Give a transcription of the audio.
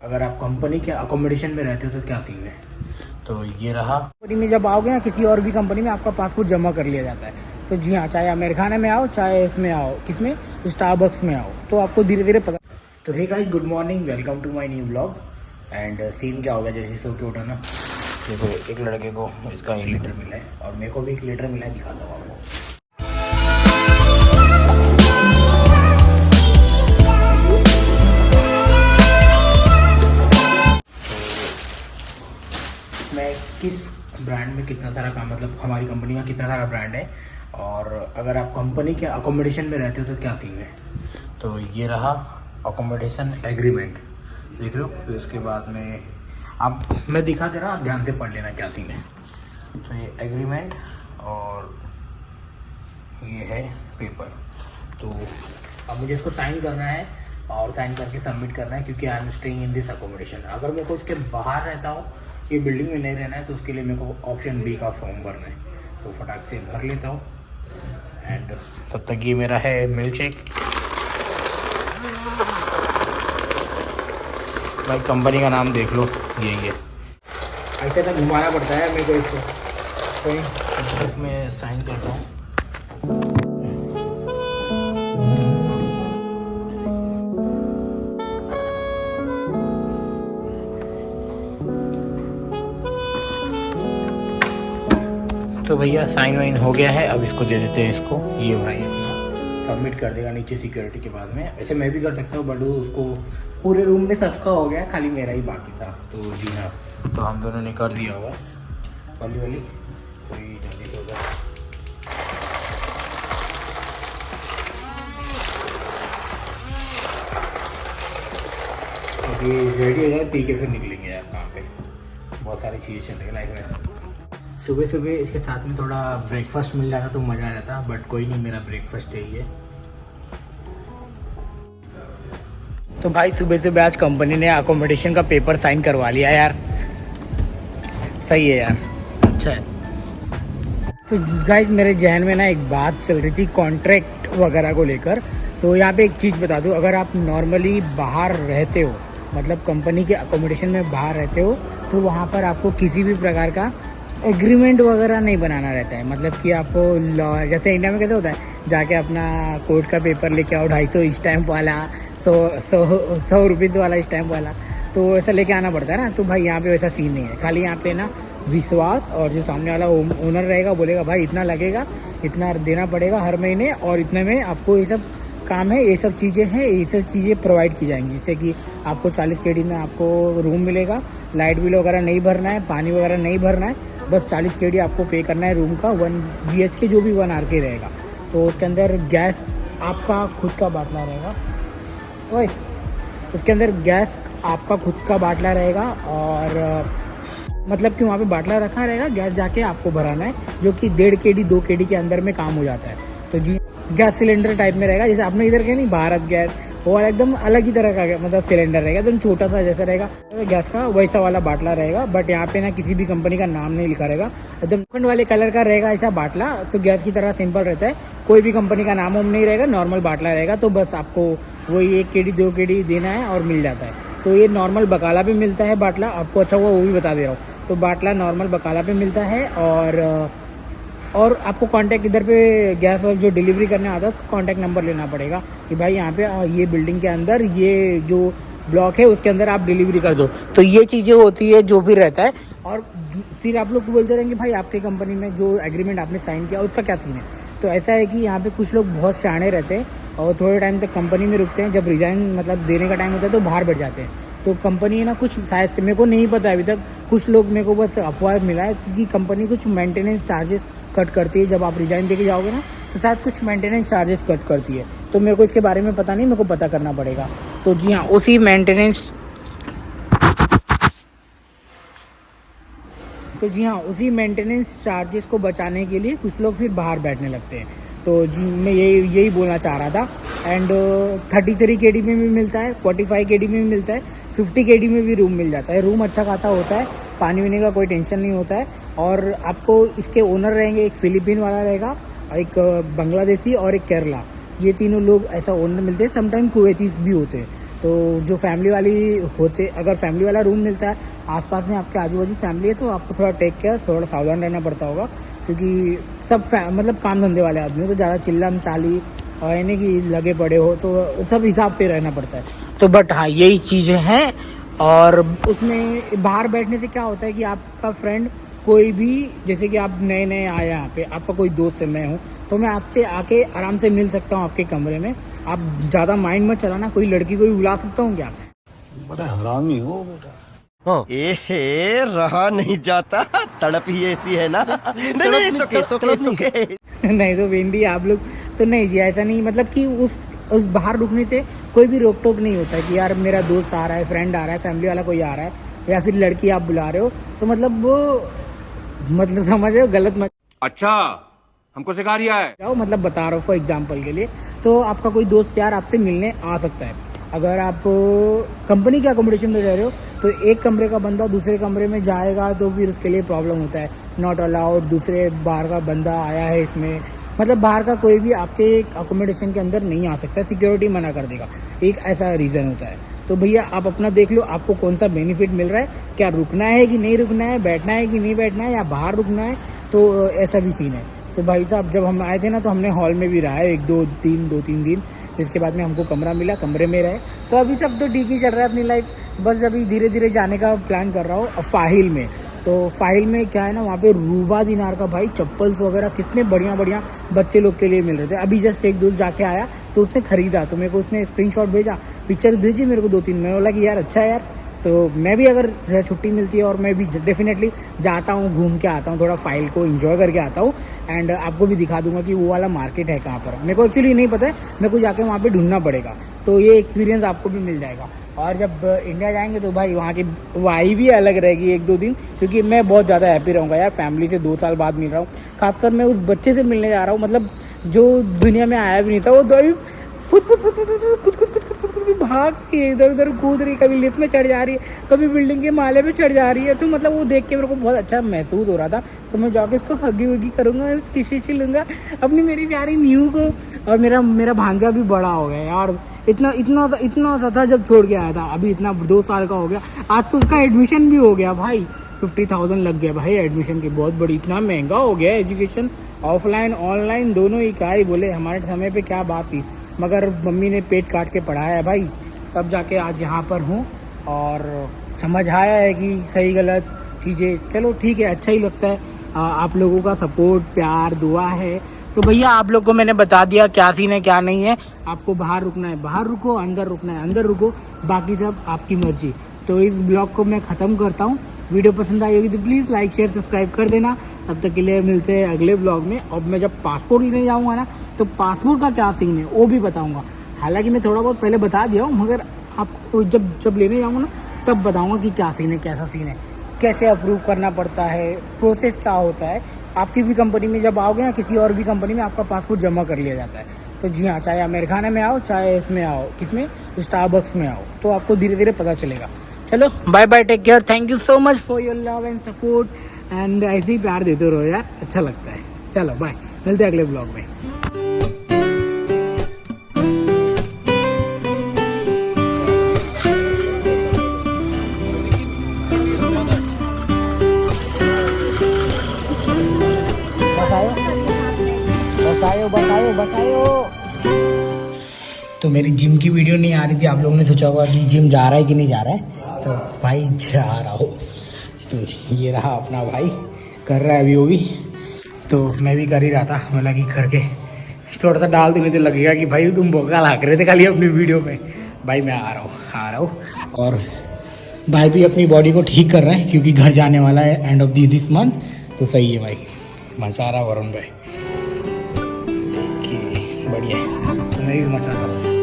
अगर आप कंपनी के अकोमोडेशन में रहते हो तो क्या सीन है। तो ये रहा, कंपनी में जब आओगे ना किसी और भी कंपनी में आपका पासपोर्ट जमा कर लिया जाता है। तो जी हाँ, चाहे अमेरिकाना में आओ चाहे इसमें आओ, किसमें, स्टारबक्स में आओ, तो आपको धीरे धीरे पता। तो hey guys, good morning, welcome to my new blog. And scene क्या हो गया, जैसे सो के उठा ना, देखो एक लड़के को इसका 1 लीटर मिला है और मेरे को भी 1 लीटर मिला है, दिखाता हूँ आपको। मैं किस ब्रांड में कितना सारा काम, मतलब हमारी कंपनी का कितना सारा ब्रांड है, और अगर आप कंपनी के अकोमोडेशन में रहते हो तो क्या सीन है। तो ये रहा अकोमोडेशन एग्रीमेंट, देख लो। फिर उसके बाद में आप, मैं दिखा दे रहा, आप ध्यान से पढ़ लेना क्या सीन है। तो ये एग्रीमेंट और ये है पेपर। तो अब मुझे इसको साइन करना है और साइन करके सबमिट करना है, क्योंकि I am staying in this accommodation. अगर मेरे को इसके बाहर रहता हूँ, ये बिल्डिंग में नहीं रहना है, तो उसके लिए मेरे को ऑप्शन बी का फॉर्म भरना है। तो फटाक से भर लेता हूँ। एंड तब तक ये मेरा है मिल्क शेक। भाई कंपनी का नाम देख लो, ये ऐसे तक घुमाना पड़ता है मेरे को इसको। तो तब तक मैं साइन करता हूँ। तो भैया साइन वाइन हो गया है, अब इसको दे देते हैं इसको। ये भाई अपना सबमिट कर देगा नीचे सिक्योरिटी के बाद में। ऐसे मैं भी कर सकता हूँ, बट उसको पूरे रूम में सबका हो गया, खाली मेरा ही बाकी था। तो जी हाँ, तो हम दोनों ने कर दिया हुआ वाली कोई जल्दी से होगा। तो ये रेडी हो जाए, पी के फिर निकलेंगे यार काम पे। बहुत सारी चीज़ें चल रही है लाइफ में। सुबह सुबह इसके साथ में थोड़ा ब्रेकफास्ट मिल जाता तो मज़ा आ जाता, बट कोई नहीं, मेरा ब्रेकफास्ट यही है। तो भाई सुबह सुबह आज कंपनी ने अकोमोडेशन का पेपर साइन करवा लिया यार, सही है यार, अच्छा है। तो गाइस मेरे जहन में ना एक बात चल रही थी कॉन्ट्रैक्ट वगैरह को लेकर। तो यहाँ पे एक चीज़ बता दूँ, अगर आप नॉर्मली बाहर रहते हो, मतलब कंपनी के अकोमोडेशन में बाहर रहते हो, तो वहाँ पर आपको किसी भी प्रकार का एग्रीमेंट वगैरह नहीं बनाना रहता है। मतलब कि आपको जैसे इंडिया में कैसे होता है, जाके अपना कोर्ट का पेपर लेके आओ, 250 स्टैम्प वाला, 100 रुपीज़ वाला स्टैम्प वाला, तो ऐसा लेके आना पड़ता है ना। तो भाई यहाँ पे वैसा सीन नहीं है। खाली यहाँ पे ना विश्वास, और जो सामने वाला ओनर रहेगा बोलेगा भाई इतना लगेगा, इतना देना पड़ेगा हर महीने, और इतने में आपको ये सब काम है, ये सब चीज़ें हैं, ये सब चीज़ें प्रोवाइड की जाएंगी। जैसे कि आपको 40 KD में आपको रूम मिलेगा, लाइट बिल वगैरह नहीं भरना है, पानी वगैरह नहीं भरना है, बस 40 KD आपको पे करना है रूम का। 1 BHK जो भी 1 RK रहेगा, तो उसके अंदर गैस आपका खुद का बाटला रहेगा। ओए, उसके अंदर गैस आपका खुद का बाटला रहेगा, और मतलब कि वहाँ पे बाटला रखा रहेगा, गैस जाके आपको भराना है, जो कि 1.5 KD 2 KD के अंदर में काम हो जाता है। तो जी गैस सिलेंडर टाइप में रहेगा, जैसे आपने इधर के नहीं भारत गैस, वो एकदम अलग ही तरह का मतलब सिलेंडर रहेगा, एकदम छोटा सा जैसा रहेगा गैस का, वैसा वाला बाटला रहेगा। बट यहाँ पे ना किसी भी कंपनी का नाम नहीं लिखा रहेगा, एकदम खंड वाले कलर का रहेगा ऐसा बाटला। तो गैस की तरह सिंपल रहता है, कोई भी कंपनी का नाम वाम नहीं रहेगा, नॉर्मल बाटला रहेगा। तो बस आपको वही 1 KD 2 KD देना है और मिल जाता है। तो ये नॉर्मल बकाला पे मिलता है बाटला, आपको अच्छा हुआ वो भी बता दे रहा हूँ। तो बाटला नॉर्मल बकाला पे मिलता है, और आपको कांटेक्ट इधर पे गैस वाला जो डिलीवरी करने आता है उसका कांटेक्ट नंबर लेना पड़ेगा कि भाई यहाँ पे ये बिल्डिंग के अंदर ये जो ब्लॉक है उसके अंदर आप डिलीवरी कर दो। तो ये चीज़ें होती है जो भी रहता है। और फिर आप लोग बोलते रहेंगे भाई आपके कंपनी में जो एग्रीमेंट आपने साइन किया उसका क्या सीन है। तो ऐसा है कि यहाँ पे कुछ लोग बहुत सियाने रहते हैं और थोड़े टाइम तक कंपनी में रुकते हैं, जब रिजाइन मतलब देने का टाइम होता है तो बाहर बैठ जाते हैं। तो कंपनी ना कुछ, शायद से मेरे को नहीं पता अभी तक, कुछ लोग मेरे को बस अफवाह मिला है कि कंपनी कुछ मेंटेनेंस चार्जेस कट करती है। जब आप रिजाइन दे के जाओगे ना तो शायद कुछ मेंटेनेंस चार्जेस कट करती है। तो मेरे को इसके बारे में पता नहीं, मेरे को पता करना पड़ेगा। तो जी हाँ, उसी मेंटेनेंस चार्जेस को बचाने के लिए कुछ लोग फिर बाहर बैठने लगते हैं। तो जी मैं यही बोलना चाह रहा था। एंड 33 KD में भी मिलता है, 45 KD में भी मिलता है, 50 KD में भी रूम मिल जाता है। रूम अच्छा खासा होता है, पानी वानी का कोई टेंशन नहीं होता है। और आपको इसके ओनर रहेंगे, एक फिलीपीन वाला रहेगा, एक बांग्लादेशी और एक केरला, ये तीनों लोग ऐसा ओनर मिलते हैं। समटाइम कुवैतीस भी होते हैं। तो जो फैमिली वाली होते, अगर फैमिली वाला रूम मिलता है आसपास में, आपके आजू बाजू फैमिली है, तो आपको थोड़ा टेक केयर, थोड़ा सावधान रहना पड़ता होगा, क्योंकि सब मतलब काम धंधे वाले आदमी तो ज़्यादा चिल्लम चाली और यानी कि लगे पड़े हो, तो सब हिसाब से रहना पड़ता है। तो बट हाँ, यही चीज़ें हैं। और उसमें बाहर बैठने से क्या होता है कि आपका फ्रेंड कोई भी, जैसे कि आप नए नए आए यहाँ पे, आपका कोई दोस्त है, मैं हूँ, तो मैं आपसे आके आराम से मिल सकता हूँ आपके कमरे में। आप ज़्यादा माइंड मत चलाना, कोई लड़की को भी बुला सकता हूँ क्या? बड़ा हरामी हो बेटा। एहे रहा नहीं जाता, तड़प ही ऐसी है ना। नहीं, सोके। नहीं तो बेंडी आप लोग तो नहीं जी, ऐसा नहीं, मतलब कि उस बाहर रुकने से कोई भी रोक टोक नहीं होता कि यार मेरा दोस्त आ रहा है, फ्रेंड आ रहा है, फैमिली वाला कोई आ रहा है, या फिर लड़की आप बुला रहे हो, तो मतलब वो मतलब समझ रहे हो, गलत मत। अच्छा, हमको सिखा रिया है। जाओ, मतलब बता रहा हूँ फॉर एग्जांपल के लिए। तो आपका कोई दोस्त यार आपसे मिलने आ सकता है, अगर आप कंपनी के अकोमोडेशन में रह रहे हो तो एक कमरे का बंदा दूसरे कमरे में जाएगा तो फिर उसके लिए प्रॉब्लम होता है, नॉट अलाउड, दूसरे बाहर का बंदा आया है इसमें, मतलब बाहर का कोई भी आपके अकोमोडेशन के अंदर नहीं आ सकता, सिक्योरिटी मना कर देगा, एक ऐसा रीज़न होता है। तो भैया आप अपना देख लो, आपको कौन सा बेनिफिट मिल रहा है, क्या रुकना है कि नहीं रुकना है, बैठना है कि नहीं बैठना है, या बाहर रुकना है, तो ऐसा भी सीन है। तो भाई साहब जब हम आए थे ना, तो हमने हॉल में भी रहा है दो तीन दिन, इसके बाद में हमको कमरा मिला, कमरे में रहे। तो अभी सब तो ठीक ही चल रहा है अपनी लाइफ, बस अभी धीरे धीरे जाने का प्लान कर रहा हूँ फाहिल में। तो फाहिल में क्या है ना, वहाँ पे रूबा दिनार का भाई चप्पल्स वगैरह कितने बढ़िया बढ़िया बच्चे लोग के लिए मिल रहे थे। अभी जस्ट एक दोस्त जाके आया तो उसने खरीदा, तो मेरे को उसने स्क्रीनशॉट भेजा, पिक्चर भेजी मेरे को 2-3, मैं बोला कि यार अच्छा है यार, तो मैं भी अगर छुट्टी मिलती है और मैं भी डेफिनेटली जाता हूँ, घूम के आता हूँ, थोड़ा फाइल को एंजॉय करके आता हूँ, एंड आपको भी दिखा दूंगा कि वो वाला मार्केट है कहाँ पर। मेरे को एक्चुअली नहीं पता है, मेरे को जाके वहाँ पे ढूंढना पड़ेगा, तो ये एक्सपीरियंस आपको भी मिल जाएगा। और जब इंडिया जाएंगे तो भाई वहाँ की वाई भी अलग रहेगी 1-2 दिन, क्योंकि मैं बहुत ज़्यादा हैप्पी रहूँगा यार, फैमिली से 2 साल बाद मिल रहा हूँ, खासकर मैं उस बच्चे से मिलने जा रहा हूँ, मतलब जो दुनिया में आया भी नहीं था, वो तो खुद भाग रही है, इधर उधर कूद रही है, कभी लिफ्ट में चढ़ जा रही है, कभी बिल्डिंग के माले पे चढ़ जा रही है। तो मतलब वो देख के मेरे को बहुत अच्छा महसूस हो रहा था, तो मैं जाके इसको हगी वगी करूँगा, किसी लूँगा अपनी मेरी प्यारी न्यू को। और मेरा भांजा भी बड़ा हो गया यार, इतना सा था जब छोड़ के आया था, अभी इतना 2 साल का हो गया, आज तो उसका एडमिशन भी हो गया भाई, 50,000 लग गया भाई एडमिशन की, बहुत बड़ी, इतना महंगा हो गया एजुकेशन, ऑफलाइन ऑनलाइन दोनों ही। का ही बोले, हमारे समय पे क्या बात थी, मगर मम्मी ने पेट काट के पढ़ाया है भाई, तब जाके आज यहाँ पर हूँ और समझ आया है कि सही गलत चीज़ें। चलो ठीक है, अच्छा ही लगता है, आप लोगों का सपोर्ट, प्यार, दुआ है। तो भैया आप लोग को मैंने बता दिया क्या सीन है क्या नहीं है, आपको बाहर रुकना है बाहर रुको, अंदर रुकना है अंदर रुको, बाकी सब आपकी मर्जी। तो इस ब्लॉग को मैं ख़त्म करता हूँ, वीडियो पसंद आई होगी तो प्लीज़ लाइक शेयर सब्सक्राइब कर देना। तब तक के लिए मिलते हैं अगले ब्लॉग में। और मैं जब पासपोर्ट लेने जाऊँगा ना, तो पासपोर्ट का क्या सीन है वो भी बताऊँगा, हालांकि मैं थोड़ा बहुत पहले बता दिया हूँ, मगर आपको जब लेने जाऊँगा ना तब बताऊँगा कि क्या सीन है, कैसा सीन है, कैसे अप्रूव करना पड़ता है, प्रोसेस क्या होता है। आपकी भी कंपनी में जब आओगे ना, किसी और भी कंपनी में आपका पासपोर्ट जमा कर लिया जाता है। तो जी हाँ, चाहे अमेरिकाना में आओ, चाहे इसमें आओ, किसमें, स्टारबक्स में आओ, तो आपको धीरे धीरे पता चलेगा। चलो bye bye, take care, thank you so much for your love and support, and ऐसे ही प्यार देते रहो यार, अच्छा लगता है। चलो बाय, मिलते हैं अगले ब्लॉग में। बताओ। तो मेरी जिम की वीडियो नहीं आ रही थी, आप लोगों ने सोचा होगा कि जिम जा रहा है कि नहीं जा रहा है, तो भाई जा रहा हो। तो ये रहा अपना भाई, कर रहा है अभी वो भी, तो मैं भी कर ही रहा था, बोला कि करके थोड़ा सा डाल देने तो लगेगा कि भाई तुम बोका लाग रहे थे खाली अपनी वीडियो में। भाई मैं आ रहा हूँ। और भाई भी अपनी बॉडी को ठीक कर रहा है, क्योंकि घर जाने वाला है एंड ऑफ दिस मंथ, तो सही है भाई, मचा रहा वरुण भाई, बढ़िया है, मैं भी मचा रहा हूँ।